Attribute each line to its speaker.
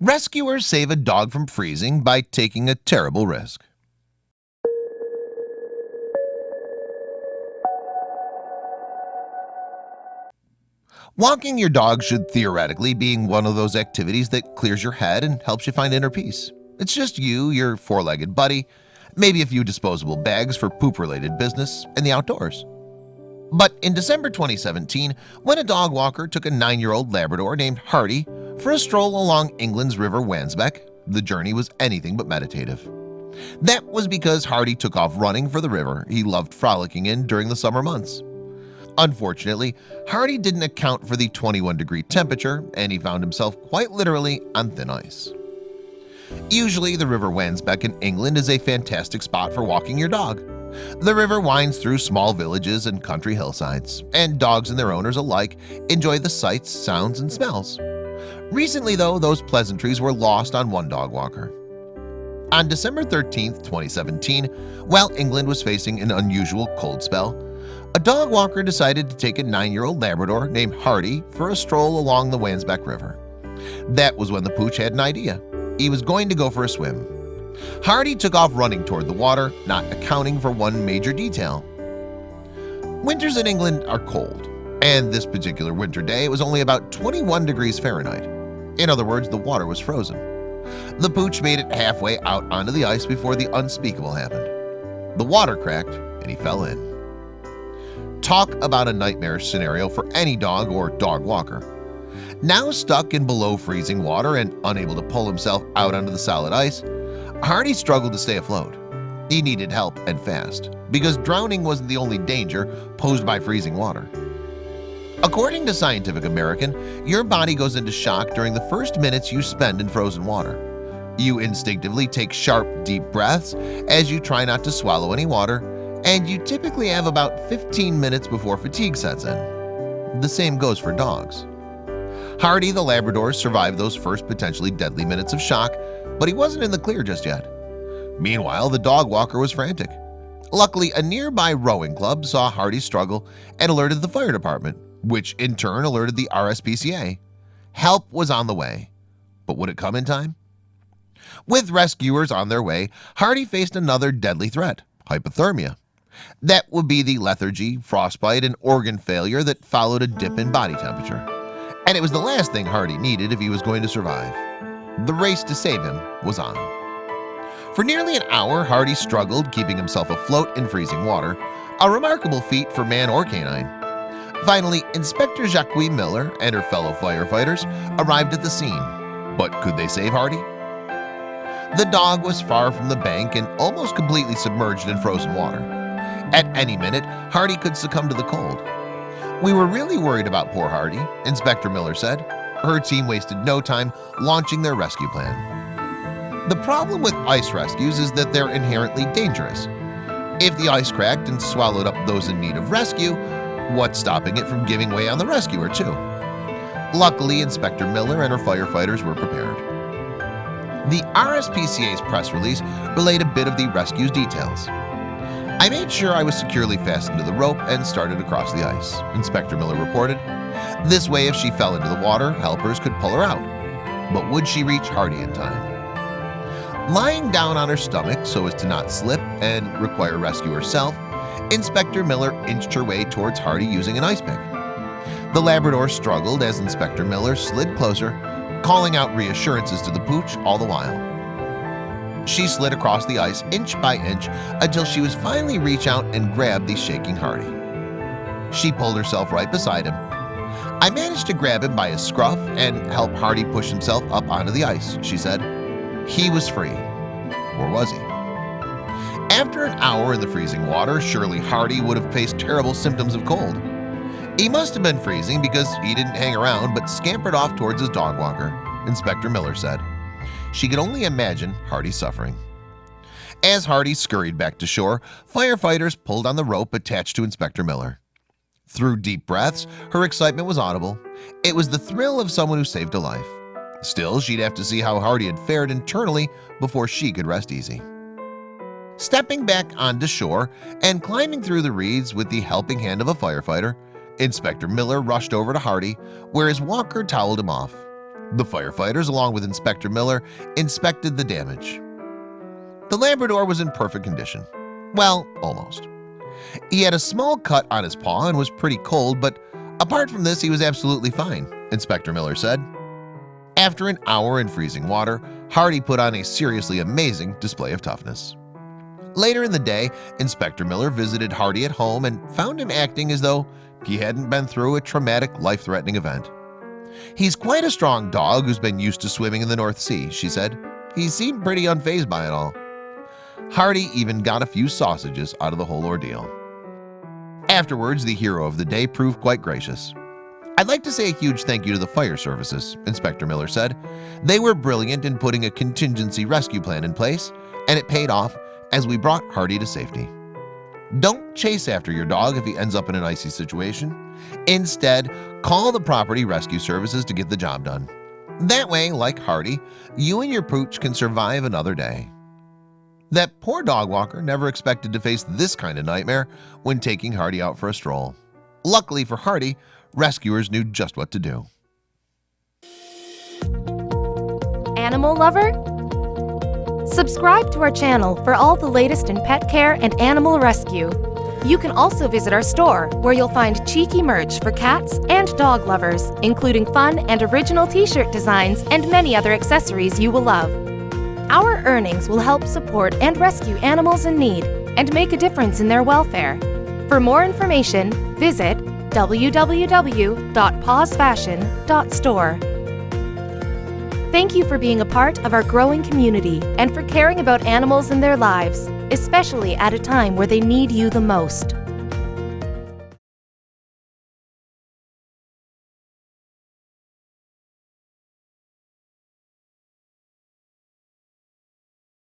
Speaker 1: Rescuers save a dog from freezing by taking a terrible risk. Walking your dog should theoretically be one of those activities that clears your head and helps you find inner peace. It's just you, your four-legged buddy, maybe a few disposable bags for poop-related business, and the outdoors. But in December 2017, when a dog walker took a 9-year-old Labrador named Hardy for a stroll along England's River Wansbeck, the journey was anything but meditative. That was because Hardy took off running for the river he loved frolicking in during the summer months. Unfortunately, Hardy didn't account for the 21-degree temperature, and he found himself quite literally on thin ice. Usually, the River Wansbeck in England is a fantastic spot for walking your dog. The river winds through small villages and country hillsides, and dogs and their owners alike enjoy the sights, sounds, and smells. Recently, though, those pleasantries were lost on one dog walker. On December 13, 2017, while England was facing an unusual cold spell, a dog walker decided to take a 9-year-old Labrador named Hardy for a stroll along the Wansbeck River. That was when the pooch had an idea. He was going to go for a swim. Hardy took off running toward the water, not accounting for one major detail. Winters in England are cold, and this particular winter day it was only about 21 degrees Fahrenheit. In other words, the water was frozen. The pooch made it halfway out onto the ice before the unspeakable happened. The water cracked, and he fell in. Talk about a nightmare scenario for any dog or dog walker. Now stuck in below freezing water and unable to pull himself out onto the solid ice, Hardy struggled to stay afloat. He needed help and fast, because drowning wasn't the only danger posed by freezing water. According to Scientific American, your body goes into shock during the first minutes you spend in frozen water. You instinctively take sharp, deep breaths as you try not to swallow any water, and you typically have about 15 minutes before fatigue sets in. The same goes for dogs. Hardy the Labrador survived those first potentially deadly minutes of shock, but he wasn't in the clear just yet. Meanwhile, the dog walker was frantic. Luckily, a nearby rowing club saw Hardy struggle and alerted the fire department, which in turn alerted the RSPCA. Help was on the way, but would it come in time? With rescuers on their way, Hardy faced another deadly threat: hypothermia. That would be the lethargy, frostbite, and organ failure that followed a dip in body temperature. And it was the last thing Hardy needed if he was going to survive. The race to save him was on. For nearly an hour, Hardy struggled, keeping himself afloat in freezing water, a remarkable feat for man or canine. Finally, Inspector Jacques Miller and her fellow firefighters arrived at the scene. But could they save Hardy? The dog was far from the bank and almost completely submerged in frozen water. At any minute, Hardy could succumb to the cold. "We were really worried about poor Hardy," Inspector Miller said. Her team wasted no time launching their rescue plan. The problem with ice rescues is that they're inherently dangerous. If the ice cracked and swallowed up those in need of rescue, what's stopping it from giving way on the rescuer too? Luckily, Inspector Miller and her firefighters were prepared. The RSPCA's press release relayed a bit of the rescue's details. "I made sure I was securely fastened to the rope and started across the ice," Inspector Miller reported. "This way, if she fell into the water, helpers could pull her out. But would she reach Hardy in time?" Lying down on her stomach so as to not slip and require rescue herself, Inspector Miller inched her way towards Hardy using an ice pick. The Labrador struggled as Inspector Miller slid closer, calling out reassurances to the pooch all the while. She slid across the ice inch by inch until she was finally reach out and grab the shaking Hardy. She pulled herself right beside him. "I managed to grab him by his scruff and help Hardy push himself up onto the ice," she said. He was free. Or was he? After an hour in the freezing water, surely Hardy would have faced terrible symptoms of cold. He must have been freezing because he didn't hang around but scampered off towards his dog walker, Inspector Miller said. She could only imagine Hardy's suffering. As Hardy scurried back to shore, firefighters pulled on the rope attached to Inspector Miller. Through deep breaths, her excitement was audible. It was the thrill of someone who saved a life. Still, she'd have to see how Hardy had fared internally before she could rest easy. Stepping back onto shore and climbing through the reeds with the helping hand of a firefighter, Inspector Miller rushed over to Hardy, where his walker toweled him off. The firefighters, along with Inspector Miller, inspected the damage. The Labrador was in perfect condition. Well, almost. He had a small cut on his paw and was pretty cold, but apart from this, he was absolutely fine, Inspector Miller said. After an hour in freezing water, Hardy put on a seriously amazing display of toughness. Later in the day, Inspector Miller visited Hardy at home and found him acting as though he hadn't been through a traumatic, life-threatening event. "He's quite a strong dog who's been used to swimming in the North Sea," she said. "He seemed pretty unfazed by it all." Hardy even got a few sausages out of the whole ordeal. Afterwards, the hero of the day proved quite gracious. "I'd like to say a huge thank you to the fire services," Inspector Miller said. "They were brilliant in putting a contingency rescue plan in place, and it paid off as we brought Hardy to safety. Don't chase after your dog if he ends up in an icy situation. Instead, call the property rescue services to get the job done. That way, like Hardy, you and your pooch can survive another day." That poor dog walker never expected to face this kind of nightmare when taking Hardy out for a stroll. Luckily for Hardy, rescuers knew just what to do.
Speaker 2: Animal lover? Subscribe to our channel for all the latest in pet care and animal rescue. You can also visit our store, where you'll find cheeky merch for cats and dog lovers, including fun and original t-shirt designs and many other accessories you will love. Our earnings will help support and rescue animals in need and make a difference in their welfare. For more information, visit www.pawsfashion.store. Thank you for being a part of our growing community and for caring about animals and their lives, especially at a time where they need you the most.